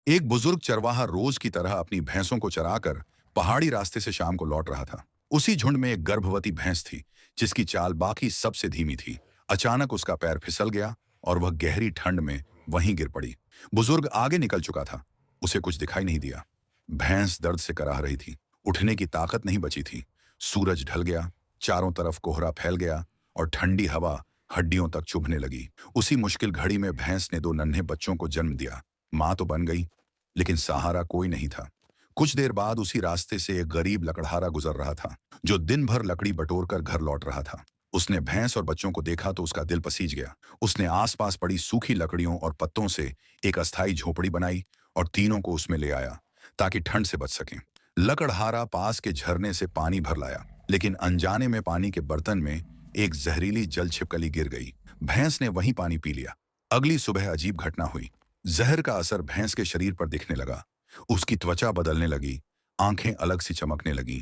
एक बुजुर्ग चरवाहा रोज की तरह अपनी भैंसों को चराकर पहाड़ी रास्ते से शाम को लौट रहा था। उसी झुंड में एक गर्भवती भैंस थी, जिसकी चाल बाकी सबसे धीमी थी। अचानक उसका पैर फिसल गया और वह गहरी ठंड में वहीं गिर पड़ी। बुजुर्ग आगे निकल चुका था, उसे कुछ दिखाई नहीं दिया। भैंस दर्द से कराह रही थी, उठने की ताकत नहीं बची थी। सूरज ढल गया, चारों तरफ कोहरा फैल गया और ठंडी हवा हड्डियों तक चुभने लगी। उसी मुश्किल घड़ी में भैंस ने दो नन्हे बच्चों को जन्म दिया। माँ तो बन गई, लेकिन सहारा कोई नहीं था। कुछ देर बाद उसी रास्ते से एक गरीब लकड़हारा गुजर रहा था, जो दिन भर लकड़ी बटोरकर घर लौट रहा था। उसने भैंस और बच्चों को देखा तो उसका दिल पसीज गया। उसने आसपास पड़ी सूखी लकड़ियों और पत्तों से एक अस्थायी झोपड़ी बनाई और तीनों को उसमें ले आया, ताकि ठंड से बच सकें। लकड़हारा पास के झरने से पानी भर लाया, लेकिन अनजाने में पानी के बर्तन में एक जहरीली जल छिपकली गिर गई। भैंस ने वही पानी पी लिया। अगली सुबह अजीब घटना हुई। जहर का असर भैंस के शरीर पर दिखने लगा। उसकी त्वचा बदलने लगी, आंखें अलग सी चमकने लगीं।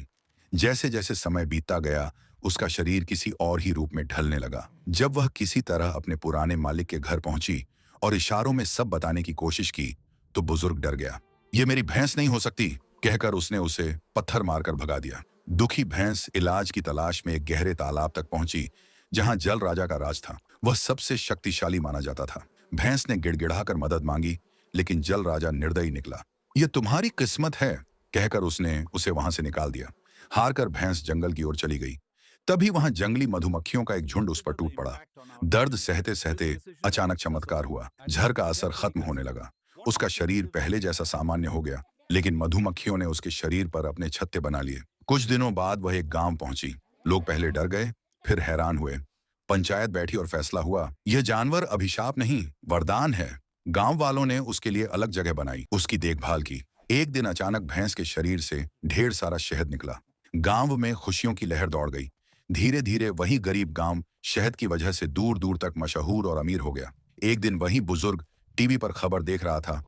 जैसे जैसे समय बीतता गया, उसका शरीर किसी और ही रूप में ढलने लगा। जब वह किसी तरह अपने पुराने मालिक के घर पहुंची और इशारों में सब बताने की कोशिश की, तो बुजुर्ग डर गया। ये मेरी भैंस नहीं हो सकती, कहकर उसने उसे पत्थर मारकर भगा दिया। दुखी भैंस इलाज की तलाश में एक गहरे तालाब तक पहुंची, जहां जल राजा का राज था। वह सबसे शक्तिशाली माना जाता था। भैंस ने गिड़गिड़ाकर मदद मांगी, लेकिन जल राजा निर्दयी निकला। यह तुम्हारी किस्मत है, कहकर उसने उसे वहां से निकाल दिया। हारकर भैंस जंगल की ओर चली गई। तभी वहां जंगली मधुमक्खियों का एक झुंड उस पर टूट पड़ा। दर्द सहते सहते अचानक चमत्कार हुआ। जहर का असर खत्म होने लगा। उसका शरीर पहले जैसा सामान्य हो गया, लेकिन मधुमक्खियों ने उसके शरीर पर अपने छत्ते बना लिए। कुछ दिनों बाद वह एक गांव पहुंची। लोग पहले डर गए, फिर हैरान हुए। पंचायत बैठी और फैसला हुआ, यह जानवर अभिशाप नहीं, वरदान है। गांव वालों ने उसके लिए अलग जगह बनाई, उसकी देखभाल की। एक दिन अचानक भैंस के शरीर से ढेर सारा शहद निकला। गांव में खुशियों की लहर दौड़ गई। धीरे धीरे वही गरीब गांव शहद की वजह से दूर दूर तक मशहूर और अमीर हो गया। एक दिन वही बुजुर्ग टीवी पर खबर देख रहा था